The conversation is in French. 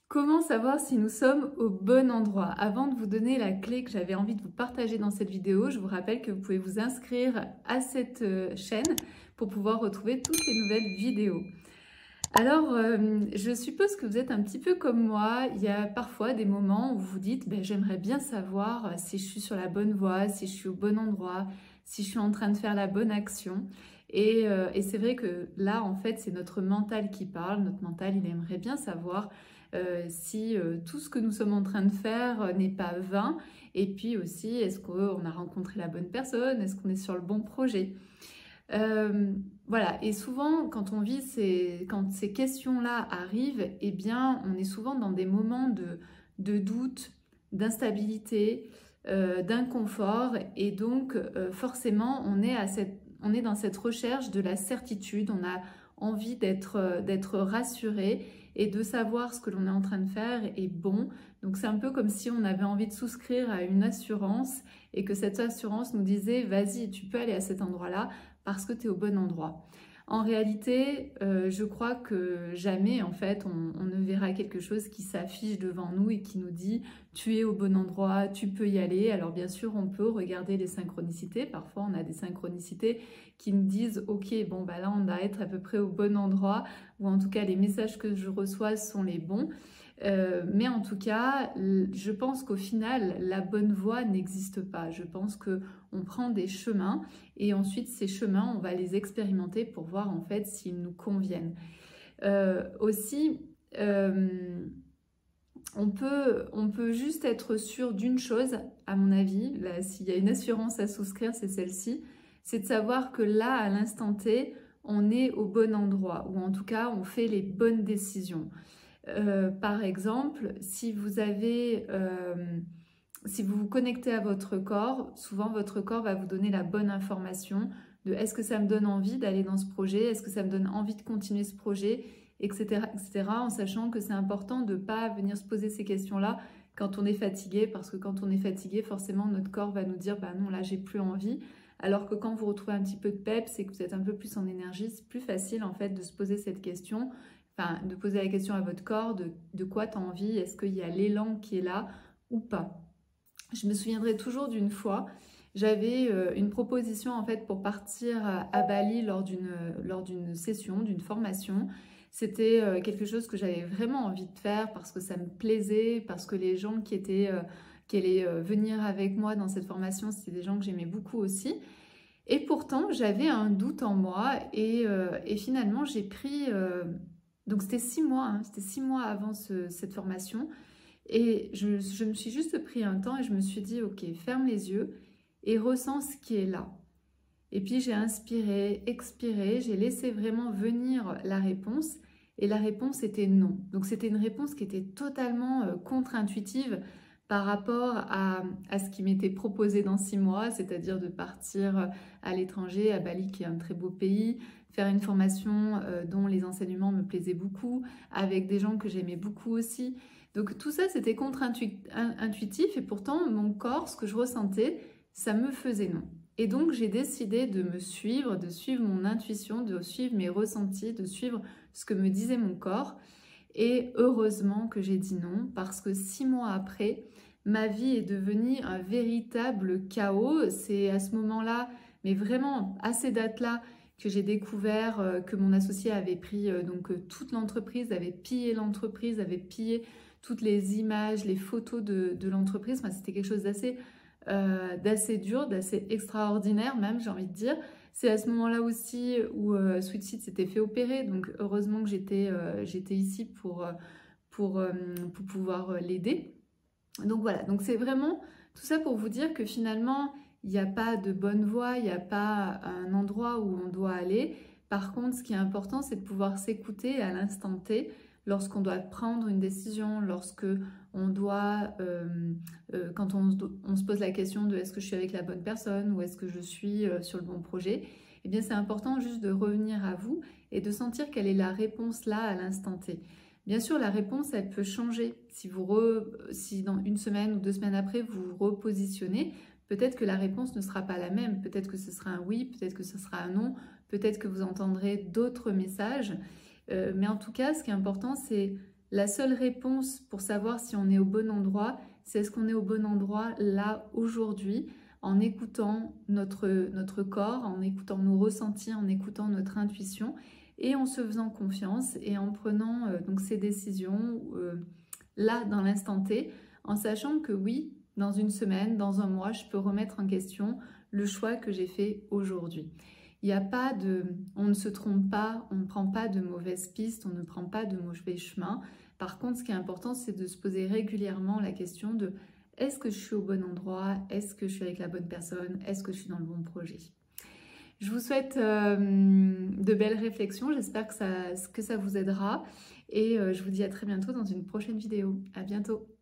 Comment savoir si nous sommes au bon endroit? Avant de vous donner la clé que j'avais envie de vous partager dans cette vidéo, je vous rappelle que vous pouvez vous inscrire à cette chaîne pour pouvoir retrouver toutes les nouvelles vidéos. Alors, je suppose que vous êtes un petit peu comme moi. Il y a parfois des moments où vous vous dites ben, j'aimerais bien savoir si je suis sur la bonne voie, si je suis au bon endroit, si je suis en train de faire la bonne action. Et c'est vrai que là, en fait, c'est notre mental qui parle. Notre mental, il aimerait bien savoir si tout ce que nous sommes en train de faire n'est pas vain. Et puis aussi, est-ce qu'on a rencontré la bonne personne? Est-ce qu'on est sur le bon projet? Voilà, et souvent quand on vit quand ces questions-là arrivent, eh bien on est souvent dans des moments de doute, d'instabilité, d'inconfort, et donc forcément on est dans cette recherche de la certitude, on a envie d'être rassuré et de savoir ce que l'on est en train de faire est bon. Donc c'est un peu comme si on avait envie de souscrire à une assurance et que cette assurance nous disait vas-y, tu peux aller à cet endroit-là parce que tu es au bon endroit. En réalité, je crois que jamais, en fait, on ne verra quelque chose qui s'affiche devant nous et qui nous dit « tu es au bon endroit, tu peux y aller ». Alors bien sûr, on peut regarder les synchronicités. Parfois, on a des synchronicités qui nous disent « ok, bon, bah là, on va être à peu près au bon endroit » ou en tout cas, les messages que je reçois sont les bons. Mais en tout cas, je pense qu'au final, la bonne voie n'existe pas. Je pense qu'on prend des chemins et ensuite ces chemins, on va les expérimenter pour voir en fait s'ils nous conviennent. Aussi, on peut juste être sûr d'une chose, à mon avis, s'il y a une assurance à souscrire, c'est celle-ci, c'est de savoir que là, à l'instant T, on est au bon endroit, ou en tout cas, on fait les bonnes décisions. Par exemple, si vous vous connectez à votre corps, souvent votre corps va vous donner la bonne information de est-ce que ça me donne envie d'aller dans ce projet, est-ce que ça me donne envie de continuer ce projet, etc., etc., en sachant que c'est important de ne pas venir se poser ces questions-là quand on est fatigué, parce que quand on est fatigué, forcément notre corps va nous dire bah non, là j'ai plus envie. Alors que quand vous retrouvez un petit peu de peps et que vous êtes un peu plus en énergie, c'est plus facile en fait de se poser cette question. Enfin, de poser la question à votre corps de quoi tu as envie, est-ce qu'il y a l'élan qui est là ou pas. Je me souviendrai toujours d'une fois, j'avais une proposition en fait pour partir à Bali lors d'une session, d'une formation. C'était quelque chose que j'avais vraiment envie de faire parce que ça me plaisait, parce que les gens qui allaient venir avec moi dans cette formation, c'était des gens que j'aimais beaucoup aussi. Et pourtant, j'avais un doute en moi et finalement, j'ai pris... donc c'était 6 mois, hein, c'était 6 mois avant cette formation. Et je me suis juste pris un temps et je me suis dit, ok, ferme les yeux et ressens ce qui est là. Et puis j'ai inspiré, expiré, j'ai laissé vraiment venir la réponse et la réponse était non. Donc c'était une réponse qui était totalement contre-intuitive par rapport à ce qui m'était proposé dans 6 mois, c'est-à-dire de partir à l'étranger, à Bali qui est un très beau pays, faire une formation dont les enseignements me plaisaient beaucoup, avec des gens que j'aimais beaucoup aussi. Donc tout ça c'était contre-intuitif et pourtant mon corps, ce que je ressentais, ça me faisait non. Et donc j'ai décidé de me suivre, de suivre mon intuition, de suivre mes ressentis, de suivre ce que me disait mon corps. Et heureusement que j'ai dit non, parce que 6 mois après, ma vie est devenue un véritable chaos. C'est à ce moment-là, mais vraiment à ces dates-là, que j'ai découvert que mon associé avait pris toute l'entreprise, avait pillé l'entreprise, avait pillé toutes les images, les photos de l'entreprise. Enfin, c'était quelque chose d'assez dur, d'assez extraordinaire même, j'ai envie de dire. C'est à ce moment-là aussi où Sweet Seed s'était fait opérer, donc heureusement que j'étais ici pour pouvoir l'aider. Donc voilà, donc c'est vraiment tout ça pour vous dire que finalement, il n'y a pas de bonne voie, il n'y a pas un endroit où on doit aller. Par contre, ce qui est important, c'est de pouvoir s'écouter à l'instant T, lorsqu'on doit prendre une décision, lorsque on doit, quand on se pose la question de est-ce que je suis avec la bonne personne ou est-ce que je suis sur le bon projet, eh bien c'est important juste de revenir à vous et de sentir quelle est la réponse là à l'instant T. Bien sûr, la réponse, elle peut changer. Si dans une semaine ou 2 semaines après, vous vous repositionnez, peut-être que la réponse ne sera pas la même. Peut-être que ce sera un oui, peut-être que ce sera un non, peut-être que vous entendrez d'autres messages. Mais en tout cas, ce qui est important, c'est La seule réponse pour savoir si on est au bon endroit, c'est est-ce qu'on est au bon endroit là, aujourd'hui, en écoutant notre corps, en écoutant nos ressentis, en écoutant notre intuition et en se faisant confiance et en prenant donc ces décisions là, dans l'instant T, en sachant que oui, dans une semaine, dans un mois, je peux remettre en question le choix que j'ai fait aujourd'hui. Il n'y a pas de... On ne se trompe pas, on ne prend pas de mauvaises pistes, on ne prend pas de mauvais chemins. Par contre, ce qui est important, c'est de se poser régulièrement la question de est-ce que je suis au bon endroit? Est-ce que je suis avec la bonne personne? Est-ce que je suis dans le bon projet? Je vous souhaite de belles réflexions, j'espère que ça vous aidera et je vous dis à très bientôt dans une prochaine vidéo. À bientôt!